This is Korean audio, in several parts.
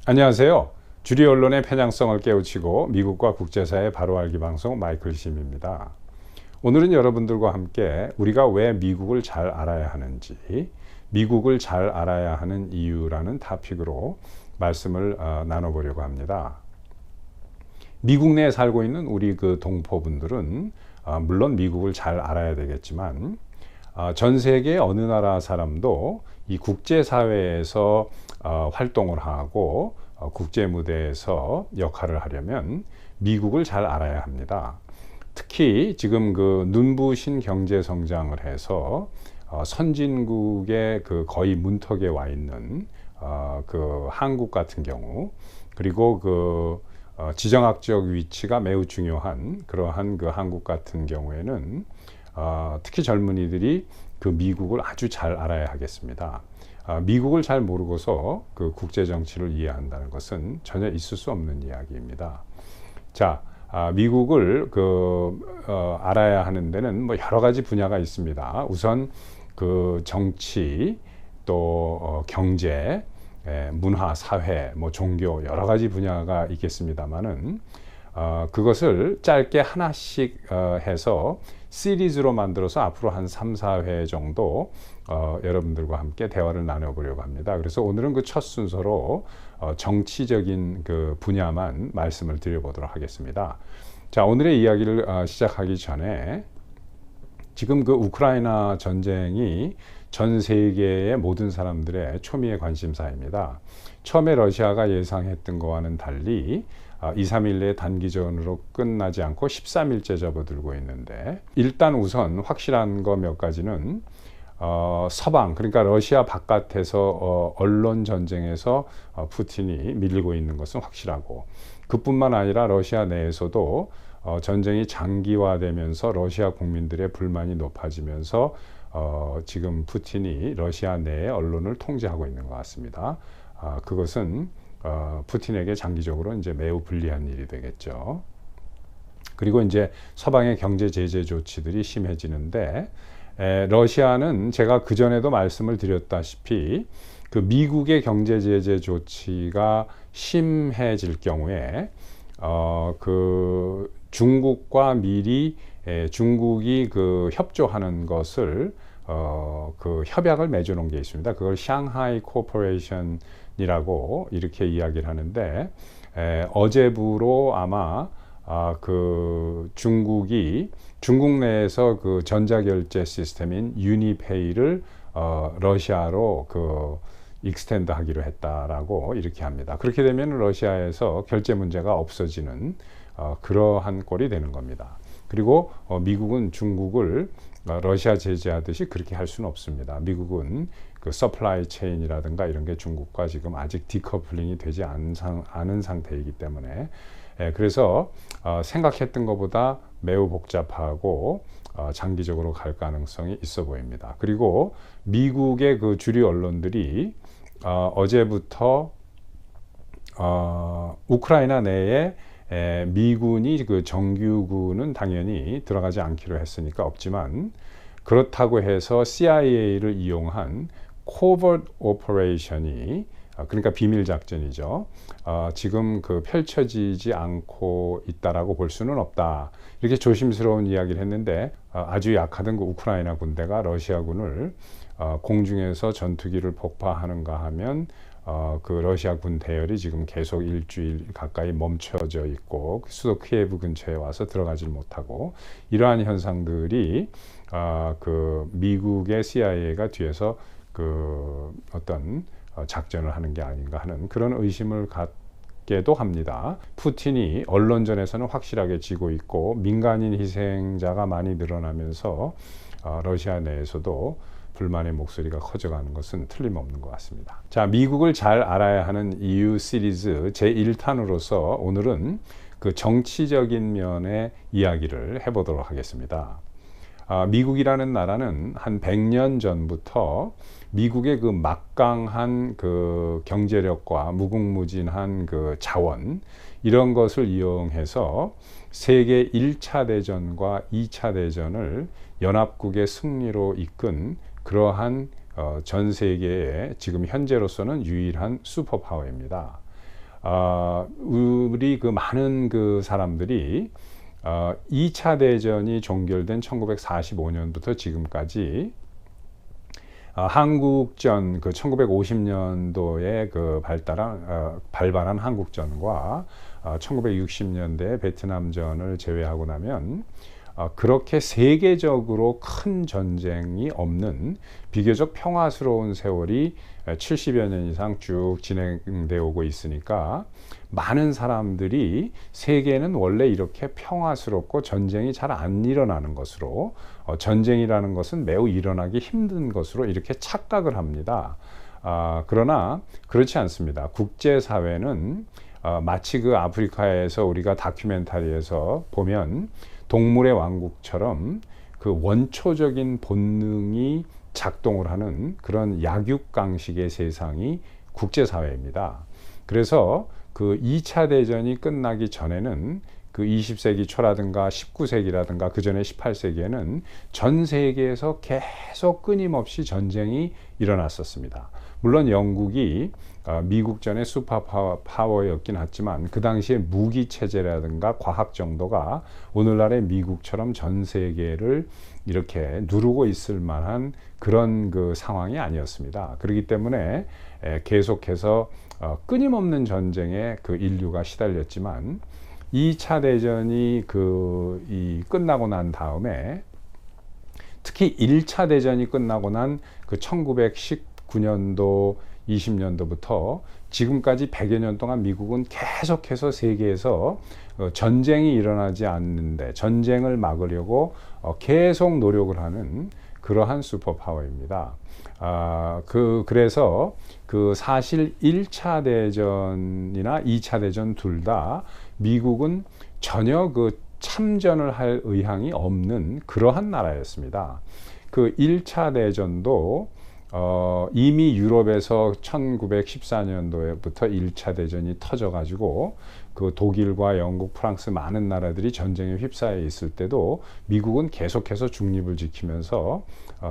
안녕하세요. 주류 언론의 편향성을 깨우치고 미국과 국제사의 바로 알기 방송 마이클 심입니다. 오늘은 여러분들과 함께 우리가 왜 미국을 잘 알아야 하는지, 미국을 잘 알아야 하는 이유라는 토픽으로 말씀을 나눠보려고 합니다. 미국 내에 살고 있는 우리 동포분들은 물론 미국을 잘 알아야 되겠지만 전 세계 어느 나라 사람도 이 국제사회에서 활동을 하고 국제 무대에서 역할을 하려면 미국을 잘 알아야 합니다. 특히 지금 눈부신 경제 성장을 해서 선진국의 거의 문턱에 와 있는 한국 같은 경우, 그리고 지정학적 위치가 매우 중요한 그러한 한국 같은 경우에는 특히 젊은이들이 미국을 아주 잘 알아야 하겠습니다. 미국을 잘 모르고서 국제 정치를 이해한다는 것은 전혀 있을 수 없는 이야기입니다. 자, 미국을 알아야 하는 데는 여러 가지 분야가 있습니다. 우선 정치, 또 경제, 문화, 사회, 종교 여러 가지 분야가 있겠습니다만은 그것을 짧게 하나씩 해서 시리즈로 만들어서 앞으로 한 3, 4회 정도 여러분들과 함께 대화를 나눠보려고 합니다. 그래서 오늘은 첫 순서로 정치적인 분야만 말씀을 드려보도록 하겠습니다. 자, 오늘의 이야기를 시작하기 전에 지금 우크라이나 전쟁이 전 세계의 모든 사람들의 초미의 관심사입니다. 처음에 러시아가 예상했던 것과는 달리 2, 3일 내에 단기전으로 끝나지 않고 13일째 접어들고 있는데, 일단 우선 확실한 거 몇 가지는 서방, 그러니까 러시아 바깥에서 언론 전쟁에서 푸틴이 밀리고 있는 것은 확실하고, 그뿐만 아니라 러시아 내에서도 전쟁이 장기화되면서 러시아 국민들의 불만이 높아지면서 지금 푸틴이 러시아 내의 언론을 통제하고 있는 것 같습니다. 그것은 푸틴에게 장기적으로 이제 매우 불리한 일이 되겠죠. 그리고 이제 서방의 경제 제재 조치들이 심해지는데, 러시아는 제가 그전에도 말씀을 드렸다시피 미국의 경제 제재 조치가 심해질 경우에 중국과 미리 중국이 협조하는 것을 협약을 맺어놓은 게 있습니다. 그걸 샹하이 코퍼레이션이라고 이렇게 이야기를 하는데, 어제부로 아마 중국 내에서 전자결제 시스템인 유니페이를 러시아로 익스텐드 하기로 했다라고 이렇게 합니다. 그렇게 되면 러시아에서 결제 문제가 없어지는 그러한 꼴이 되는 겁니다. 그리고 미국은 중국을 러시아 제재하듯이 그렇게 할 수는 없습니다. 미국은 서플라이 체인이라든가 이런 게 중국과 지금 아직 디커플링이 되지 않은 상태이기 때문에, 그래서 생각했던 것보다 매우 복잡하고 장기적으로 갈 가능성이 있어 보입니다. 그리고 미국의 주류 언론들이 어제부터 우크라이나 내에 미군이 정규군은 당연히 들어가지 않기로 했으니까 없지만, 그렇다고 해서 CIA를 이용한 코버트 오퍼레이션이, 그러니까 비밀 작전이죠, 지금 펼쳐지지 않고 있다라고 볼 수는 없다, 이렇게 조심스러운 이야기를 했는데, 아주 약하던 우크라이나 군대가 러시아군을 공중에서 전투기를 폭파하는가 하면 러시아 군 대열이 지금 계속 일주일 가까이 멈춰져 있고 수도 키예브 근처에 와서 들어가질 못하고, 이러한 현상들이 미국의 CIA가 뒤에서 어떤 작전을 하는 게 아닌가 하는 그런 의심을 갖게도 합니다. 푸틴이 언론전에서는 확실하게 지고 있고 민간인 희생자가 많이 늘어나면서 러시아 내에서도 불만의 목소리가 커져가는 것은 틀림없는 것 같습니다. 자, 미국을 잘 알아야 하는 이유 시리즈 제1탄으로서 오늘은 정치적인 면의 이야기를 해보도록 하겠습니다. 미국이라는 나라는 한 100년 전부터 미국의 막강한 경제력과 무궁무진한 자원, 이런 것을 이용해서 세계 1차 대전과 2차 대전을 연합국의 승리로 이끈 그러한 전 세계의 지금 현재로서는 유일한 슈퍼파워입니다. 우리 그 많은 그 사람들이 2차 대전이 종결된 1945년부터 지금까지 한국전 그 1950년도에 그 발발한 한국전과 1960년대 베트남전을 제외하고 나면 그렇게 세계적으로 큰 전쟁이 없는 비교적 평화스러운 세월이 70여 년 이상 쭉 진행되어 오고 있으니까 많은 사람들이 세계는 원래 이렇게 평화스럽고 전쟁이 잘 안 일어나는 것으로 전쟁이라는 것은 매우 일어나기 힘든 것으로 이렇게 착각을 합니다. 그러나 그렇지 않습니다. 국제사회는 마치 그 아프리카에서 우리가 다큐멘터리에서 보면 동물의 왕국처럼 그 원초적인 본능이 작동을 하는 그런 약육강식의 세상이 국제사회입니다. 그래서 그 2차 대전이 끝나기 전에는 그 20세기 초라든가 19세기라든가 그 전에 18세기에는 전 세계에서 계속 끊임없이 전쟁이 일어났었습니다. 물론 영국이 미국 전에 슈퍼파워였긴 했지만 그 당시에 무기 체제라든가 과학 정도가 오늘날의 미국처럼 전 세계를 이렇게 누르고 있을 만한 그런 그 상황이 아니었습니다. 그렇기 때문에 계속해서 끊임없는 전쟁에 그 인류가 시달렸지만 2차 대전이 끝나고 난 다음에 특히 1차 대전이 끝나고 난 그 1919년도 20년도부터 지금까지 100여 년 동안 미국은 계속해서 세계에서 전쟁이 일어나지 않는데 전쟁을 막으려고 계속 노력을 하는 그러한 슈퍼파워입니다. 그래서 사실 1차 대전이나 2차 대전 둘 다 미국은 전혀 참전을 할 의향이 없는 그러한 나라였습니다. 1차 대전도 이미 유럽에서 1914년도부터 1차 대전이 터져가지고 독일과 영국, 프랑스 많은 나라들이 전쟁에 휩싸여 있을 때도 미국은 계속해서 중립을 지키면서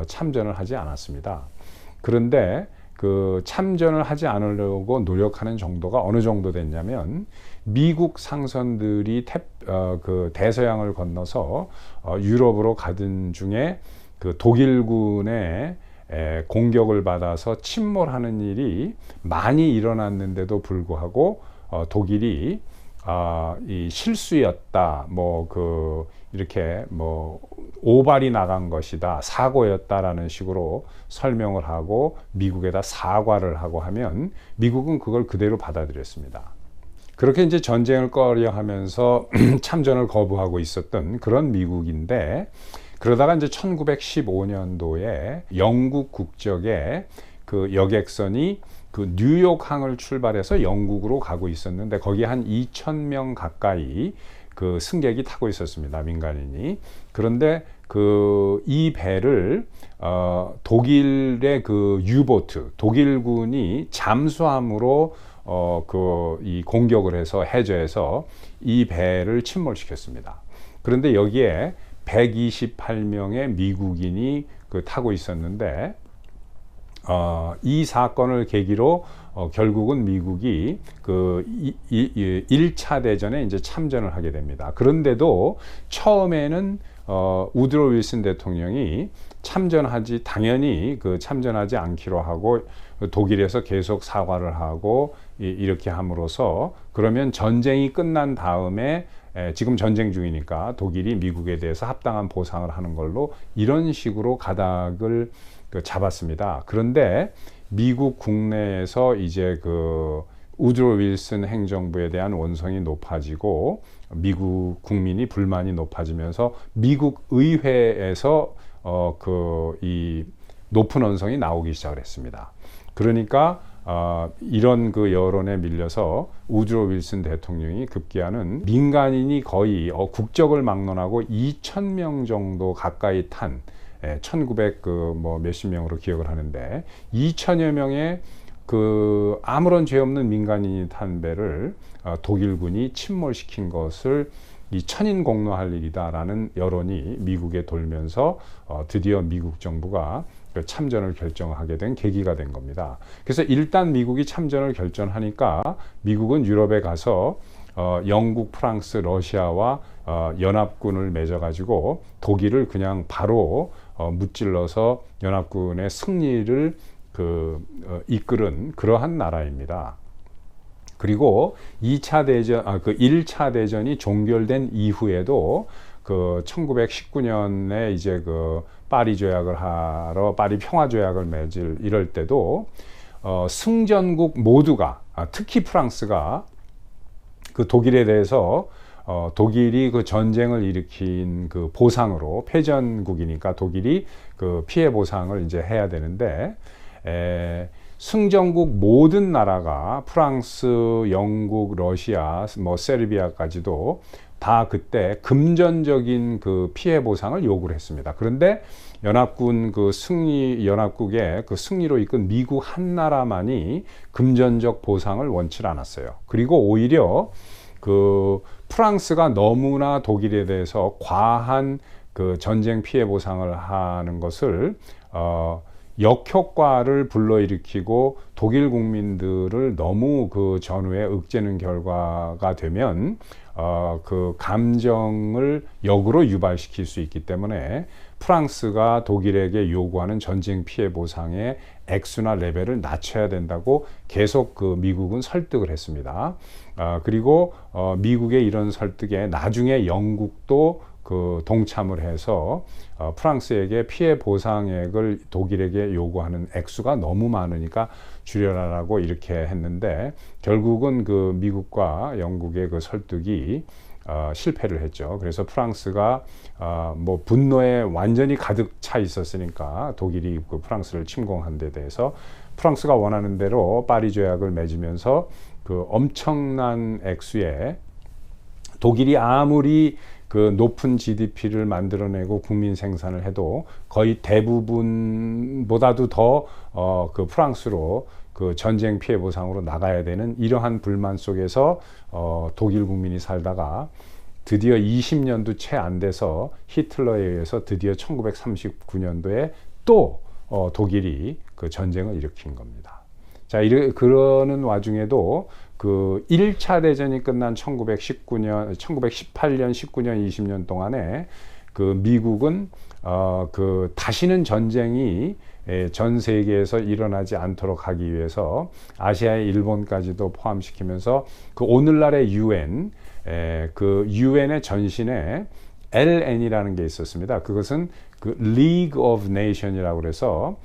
참전을 하지 않았습니다. 그런데 참전을 하지 않으려고 노력하는 정도가 어느 정도 됐냐면 미국 상선들이 대서양을 건너서 유럽으로 가던 중에 독일군의 공격을 받아서 침몰하는 일이 많이 일어났는데도 불구하고 독일이 이 실수였다, 이렇게 오발이 나간 것이다, 사고였다라는 식으로 설명을 하고 미국에다 사과를 하고 하면 미국은 그걸 그대로 받아들였습니다. 그렇게 이제 전쟁을 꺼려하면서 참전을 거부하고 있었던 그런 미국인데, 그러다가 이제 1915년도에 영국 국적의 여객선이 뉴욕항을 출발해서 영국으로 가고 있었는데 거기 한 2,000명 가까이 승객이 타고 있었습니다. 민간인이. 그런데 이 배를 독일의 유보트, 독일군이 잠수함으로 이 공격을 해서 해저에서 이 배를 침몰시켰습니다. 그런데 여기에 128명의 미국인이 타고 있었는데 이 사건을 계기로 결국은 미국이 1차 대전에 이제 참전을 하게 됩니다. 그런데도 처음에는 우드로 윌슨 대통령이 당연히 참전하지 않기로 하고 독일에서 계속 사과를 하고 이렇게 함으로써 그러면 전쟁이 끝난 다음에 지금 전쟁 중이니까 독일이 미국에 대해서 합당한 보상을 하는 걸로 이런 식으로 가닥을 잡았습니다. 그런데 미국 국내에서 이제 우드로 윌슨 행정부에 대한 원성이 높아지고 미국 국민이 불만이 높아지면서 미국 의회에서 이 높은 원성이 나오기 시작을 했습니다. 그러니까 이런 여론에 밀려서 우드로 윌슨 대통령이 급기야는 민간인이 거의 국적을 막론하고 2,000명 정도 가까이 탄 1900 몇십 명으로 기억을 하는데 2,000여 명의 아무런 죄 없는 민간인이 탄 배를 독일군이 침몰시킨 것을 이 천인공노할 일이다라는 여론이 미국에 돌면서 드디어 미국 정부가 그 참전을 결정하게 된 계기가 된 겁니다. 그래서 일단 미국이 참전을 결정하니까 미국은 유럽에 가서 영국, 프랑스, 러시아와 연합군을 맺어가지고 독일을 그냥 바로 무찔러서 연합군의 승리를 이끌은 그러한 나라입니다. 그리고 2차 대전, 그 1차 대전이 종결된 이후에도 그 1919년에 이제 그 파리 조약을 하러 파리 평화 조약을 맺을 이럴 때도 승전국 모두가 특히 프랑스가 그 독일에 대해서 독일이 그 전쟁을 일으킨 그 보상으로 패전국이니까 독일이 그 피해 보상을 이제 해야 되는데 승전국 모든 나라가 프랑스, 영국, 러시아, 뭐 세르비아까지도 다 그때 금전적인 그 피해 보상을 요구를 했습니다. 그런데 연합군 연합국의 그 승리로 이끈 미국 한 나라만이 금전적 보상을 원치 않았어요. 그리고 오히려 그 프랑스가 너무나 독일에 대해서 과한 그 전쟁 피해 보상을 하는 것을 역효과를 불러일으키고 독일 국민들을 너무 그 전후에 윽죄는 결과가 되면 그 감정을 역으로 유발시킬 수 있기 때문에 프랑스가 독일에게 요구하는 전쟁 피해 보상의 액수나 레벨을 낮춰야 된다고 계속 그 미국은 설득을 했습니다. 그리고 미국의 이런 설득에 나중에 영국도 그 동참을 해서 프랑스에게 피해 보상액을 독일에게 요구하는 액수가 너무 많으니까 줄여라라고 이렇게 했는데 결국은 그 미국과 영국의 그 설득이 실패를 했죠. 그래서 프랑스가 뭐 분노에 완전히 가득 차 있었으니까 독일이 그 프랑스를 침공한 데 대해서 프랑스가 원하는 대로 파리 조약을 맺으면서 그 엄청난 액수의 독일이 아무리 그 높은 GDP를 만들어내고 국민 생산을 해도 거의 대부분보다도 더 그 프랑스로 그 전쟁 피해 보상으로 나가야 되는 이러한 불만 속에서 독일 국민이 살다가 드디어 20년도 채 안 돼서 히틀러에 의해서 드디어 1939년도에 또 독일이 그 전쟁을 일으킨 겁니다. 자, 그러는 와중에도 그 1차 대전이 끝난 1918년, 19년, 20년 동안에 그 미국은 그 다시는 전쟁이 전 세계에서 일어나지 않도록 하기 위해서 아시아의 일본까지도 포함시키면서 그 오늘날의 UN, 그 UN의 전신에 LN이라는 게 있었습니다. 그것은 그 League of Nations이라고 그래서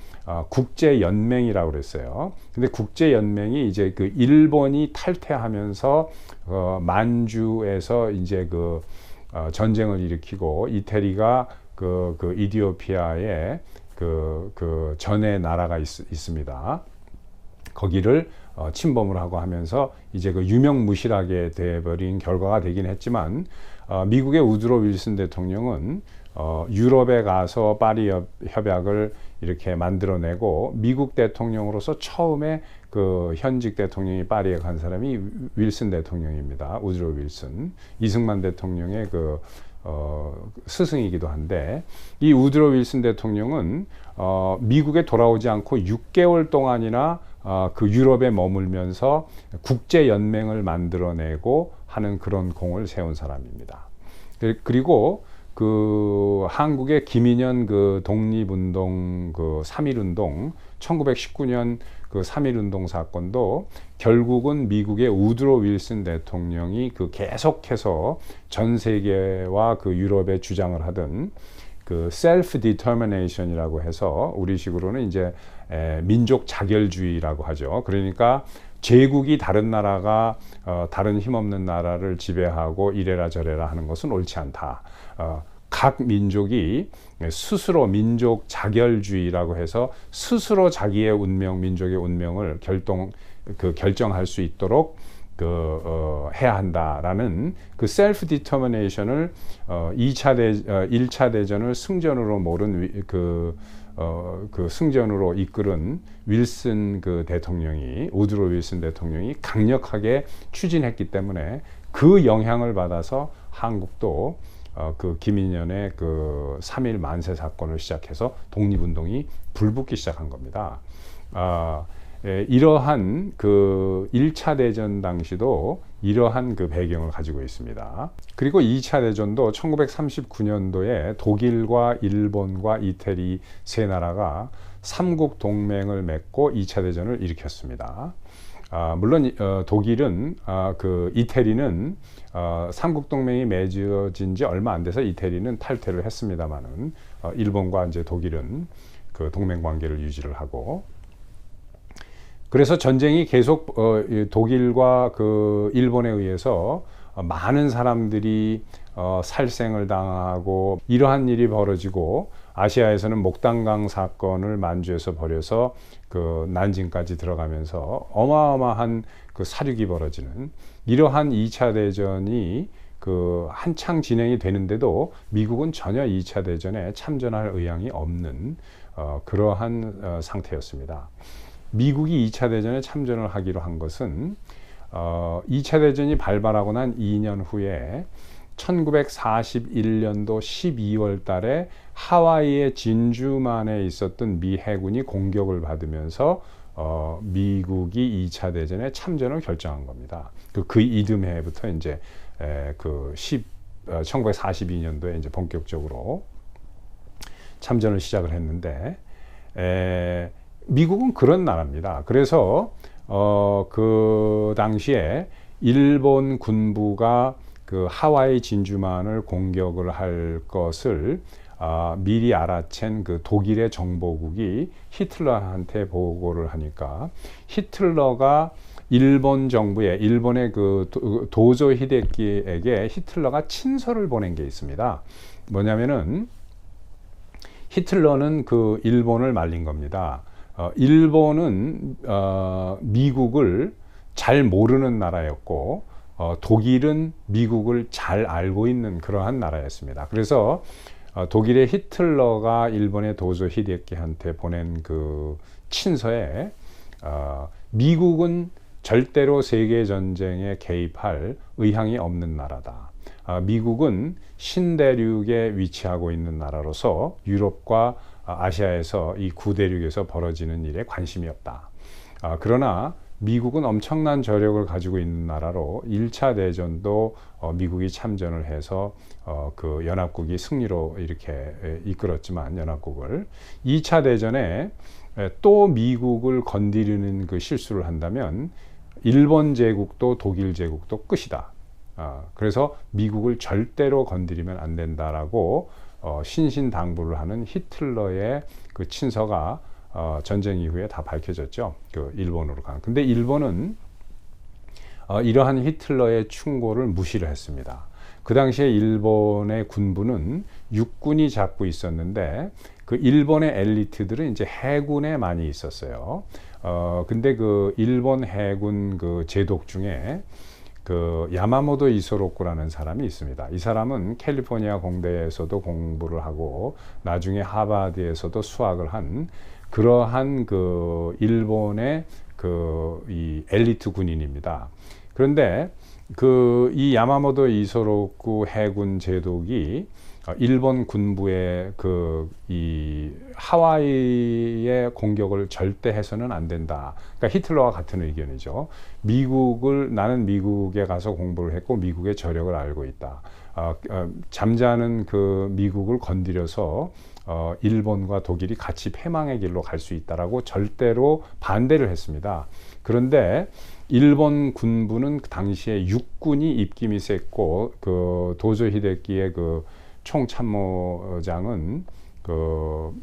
국제 연맹이라고 그랬어요. 근데 국제 연맹이 이제 그 일본이 탈퇴하면서 만주에서 이제 그 전쟁을 일으키고 이태리가 그 이디오피아에 그 전에 나라가 있습니다. 거기를 침범을 하고 하면서 이제 그 유명무실하게 돼버린 결과가 되긴 했지만 미국의 우드로 윌슨 대통령은 유럽에 가서 파리 협약을 이렇게 만들어내고 미국 대통령으로서 처음에 그 현직 대통령이 파리에 간 사람이 윌슨 대통령입니다. 우드로 윌슨, 이승만 대통령의 그 스승이기도 한데 이 우드로 윌슨 대통령은 미국에 돌아오지 않고 6개월 동안이나 그 유럽에 머물면서 국제 연맹을 만들어내고 하는 그런 공을 세운 사람입니다. 그리고 그 한국의 김인현 그 독립운동 그 3.1운동 1919년 그 3.1운동 사건도 결국은 미국의 우드로 윌슨 대통령이 그 계속해서 전 세계와 그 유럽에 주장을 하던 그 self determination이라고 해서 우리식으로는 이제 민족 자결주의라고 하죠. 그러니까 제국이 다른 나라가 다른 힘없는 나라를 지배하고 이래라 저래라 하는 것은 옳지 않다. 각 민족이 스스로 민족 자결주의라고 해서 스스로 자기의 운명, 민족의 운명을 결정할 수 있도록 해야 한다라는 그 셀프 디터미네이션을 1차 대전을 승전으로 모른 그 승전으로 이끌은 윌슨 그 대통령이 우드로 윌슨 대통령이 강력하게 추진했기 때문에 그 영향을 받아서 한국도 그 김인연의 그 3.1 만세 사건을 시작해서 독립운동이 불붙기 시작한 겁니다. 이러한 그 1차 대전 당시도 이러한 그 배경을 가지고 있습니다. 그리고 2차 대전도 1939년도에 독일과 일본과 이태리 세 나라가 삼국 동맹을 맺고 2차 대전을 일으켰습니다. 물론 독일은 그 이태리는 삼국 동맹이 맺어진 지 얼마 안 돼서 이태리는 탈퇴를 했습니다만은 일본과 이제 독일은 그 동맹 관계를 유지를 하고, 그래서 전쟁이 계속 독일과 그 일본에 의해서 많은 사람들이 살생을 당하고 이러한 일이 벌어지고, 아시아에서는 목단강 사건을 만주에서 벌여서 그 난징까지 들어가면서 어마어마한 그 사륙이 벌어지는 이러한 2차 대전이 그 한창 진행이 되는데도 미국은 전혀 2차 대전에 참전할 의향이 없는 그러한 상태였습니다. 미국이 2차 대전에 참전을 하기로 한 것은 2차 대전이 발발하고 난 2년 후에 1941년도 12월 달에 하와이의 진주만에 있었던 미 해군이 공격을 받으면서 미국이 2차 대전에 참전을 결정한 겁니다. 그 이듬해부터 이제 1942년도에 이제 본격적으로 참전을 시작을 했는데, 미국은 그런 나라입니다. 그래서 그 당시에 일본 군부가 그 하와이 진주만을 공격을 할 것을 미리 알아챈 그 독일의 정보국이 히틀러한테 보고를 하니까, 히틀러가 일본 정부에, 일본의 그 도조 히데키에게 히틀러가 친서를 보낸 게 있습니다. 뭐냐면은 히틀러는 그 일본을 말린 겁니다. 일본은 미국을 잘 모르는 나라였고, 독일은 미국을 잘 알고 있는 그러한 나라였습니다. 그래서 독일의 히틀러가 일본의 도조 히데키한테 보낸 그 친서에 미국은 절대로 세계 전쟁에 개입할 의향이 없는 나라다. 미국은 신대륙에 위치하고 있는 나라로서 유럽과 아시아에서 이 구대륙에서 벌어지는 일에 관심이 없다. 그러나 미국은 엄청난 저력을 가지고 있는 나라로 1차 대전도 미국이 참전을 해서 그 연합국이 승리로 이렇게 이끌었지만, 연합국을 2차 대전에 또 미국을 건드리는 그 실수를 한다면 일본 제국도 독일 제국도 끝이다. 그래서 미국을 절대로 건드리면 안 된다라고 신신당부를 하는 히틀러의 그 친서가 전쟁 이후에 다 밝혀졌죠. 그 일본으로 간. 근데 일본은 이러한 히틀러의 충고를 무시를 했습니다. 그 당시에 일본의 군부는 육군이 잡고 있었는데, 그 일본의 엘리트들은 이제 해군에 많이 있었어요. 근데 그 일본 해군 그 제독 중에 그 야마모토 이소로쿠라는 사람이 있습니다. 이 사람은 캘리포니아 공대에서도 공부를 하고 나중에 하버드에서도 수학을 한 그러한 그 일본의 그 이 엘리트 군인입니다. 그런데 그 이 야마모토 이소로쿠 해군 제독이 일본 군부의 그 이 하와이의 공격을 절대 해서는 안 된다. 그러니까 히틀러와 같은 의견이죠. 나는 미국에 가서 공부를 했고 미국의 저력을 알고 있다. 잠자는 그 미국을 건드려서 일본과 독일이 같이 패망의 길로 갈 수 있다라고 절대로 반대를 했습니다. 그런데 일본 군부는 그 당시에 육군이 입김이 셌고, 그 도조 히데키의 그 총참모장은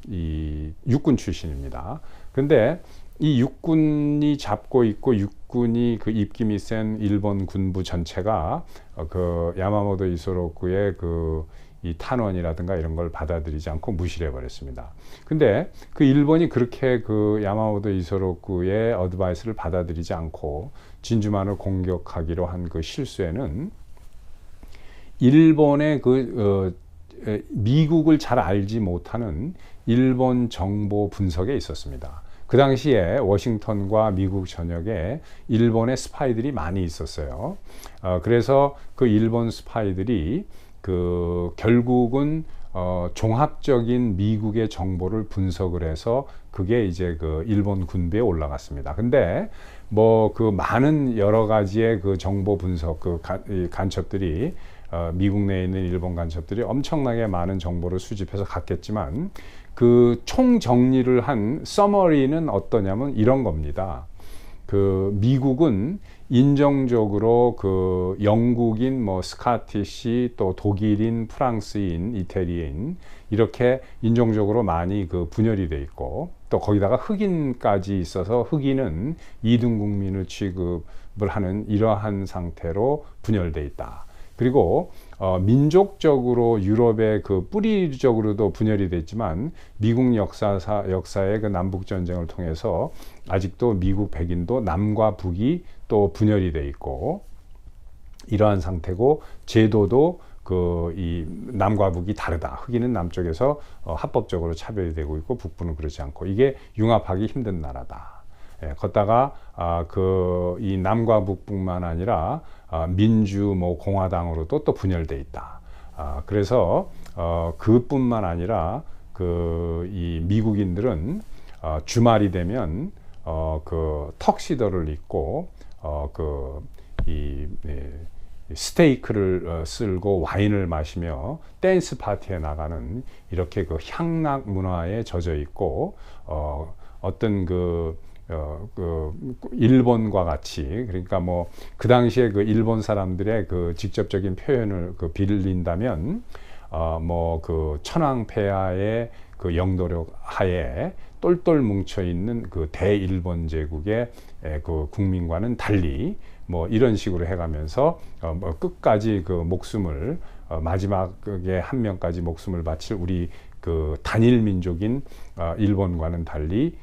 이 육군 출신입니다. 근데 이 육군이 잡고 있고 육군이 그 입김이 센 일본 군부 전체가 그 야마모토 이소로쿠의 그 이 탄원이라든가 이런 걸 받아들이지 않고 무시를 해버렸습니다. 근데 그 일본이 그렇게 그 야마모토 이소로쿠의 어드바이스를 받아들이지 않고 진주만을 공격하기로 한 그 실수에는 일본의 미국을 잘 알지 못하는 일본 정보 분석에 있었습니다. 그 당시에 워싱턴과 미국 전역에 일본의 스파이들이 많이 있었어요. 그래서 그 일본 스파이들이 결국은 종합적인 미국의 정보를 분석을 해서 그게 이제 일본 군부에 올라갔습니다. 근데 뭐 많은 여러 가지의 정보 분석 간첩들이 미국 내에 있는 일본 간첩들이 엄청나게 많은 정보를 수집해서 갔겠지만 총 정리를 한 서머리는 어떠냐면 이런 겁니다. 미국은 인정적으로 영국인, 뭐 스카티시, 또 독일인, 프랑스인, 이태리인 이렇게 인종적으로 많이 분열이 돼 있고, 또 거기다가 흑인까지 있어서 흑인은 2등 국민을 취급을 하는 이러한 상태로 분열돼 있다. 그리고 민족적으로 유럽의 뿌리적으로도 분열이 됐지만 미국 역사의 남북 전쟁을 통해서 아직도 미국 백인도 남과 북이 또 분열이 돼 있고, 이러한 상태고, 제도도 이 남과 북이 다르다. 흑인은 남쪽에서 합법적으로 차별이 되고 있고 북부는 그렇지 않고, 이게 융합하기 힘든 나라다. 걷다가 이 남과 북뿐만 아니라 민주 공화당으로도 또 분열돼 있다. 그래서 그뿐만 아니라 이 미국인들은 주말이 되면 턱시도를 입고 스테이크를 쓸고 와인을 마시며 댄스 파티에 나가는, 이렇게 향락 문화에 젖어 있고, 어떤 일본과 같이, 그러니까 뭐 그 당시에 일본 사람들의 직접적인 표현을 빌린다면 뭐 천황폐하의 영도력 하에 똘똘 뭉쳐 있는 대일본 제국의 국민과는 달리, 뭐 이런 식으로 해가면서 끝까지 목숨을 마지막에 한 명까지 목숨을 바칠 우리 단일 민족인 일본과는 달리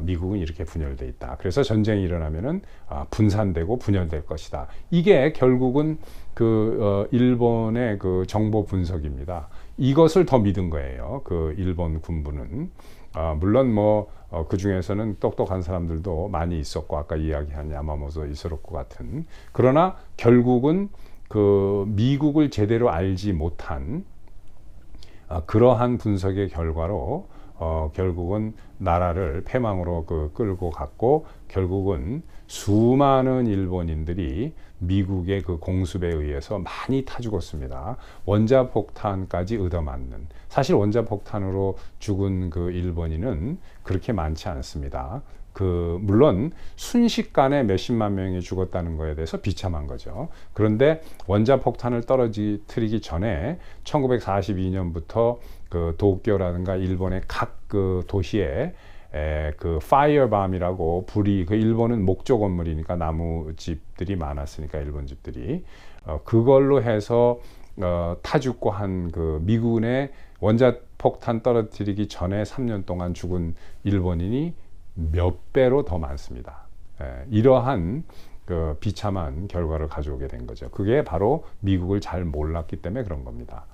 미국은 이렇게 분열돼 있다. 그래서 전쟁이 일어나면은 분산되고 분열될 것이다. 이게 결국은 일본의 정보 분석입니다. 이것을 더 믿은 거예요. 일본 군부는. 물론 뭐 그 중에서는 똑똑한 사람들도 많이 있었고, 아까 이야기한 야마모토 이소로쿠 같은. 그러나 결국은 미국을 제대로 알지 못한 그러한 분석의 결과로 결국은 나라를 패망으로 끌고 갔고, 결국은 수많은 일본인들이 미국의 공습에 의해서 많이 타 죽었습니다. 원자폭탄까지 얻어맞는. 사실 원자폭탄으로 죽은 일본인은 그렇게 많지 않습니다. 물론 순식간에 몇십만 명이 죽었다는 거에 대해서 비참한 거죠. 그런데 원자폭탄을 떨어뜨리기 전에 1942년부터 도쿄라든가 일본의 각 도시에 파이어밤이라고 불이, 일본은 목조 건물이니까 나무 집들이 많았으니까 일본 집들이 그걸로 해서 타 죽고 한 미군의 원자폭탄 떨어뜨리기 전에 3년 동안 죽은 일본인이 몇 배로 더 많습니다. 이러한 비참한 결과를 가져오게 된 거죠. 그게 바로 미국을 잘 몰랐기 때문에 그런 겁니다.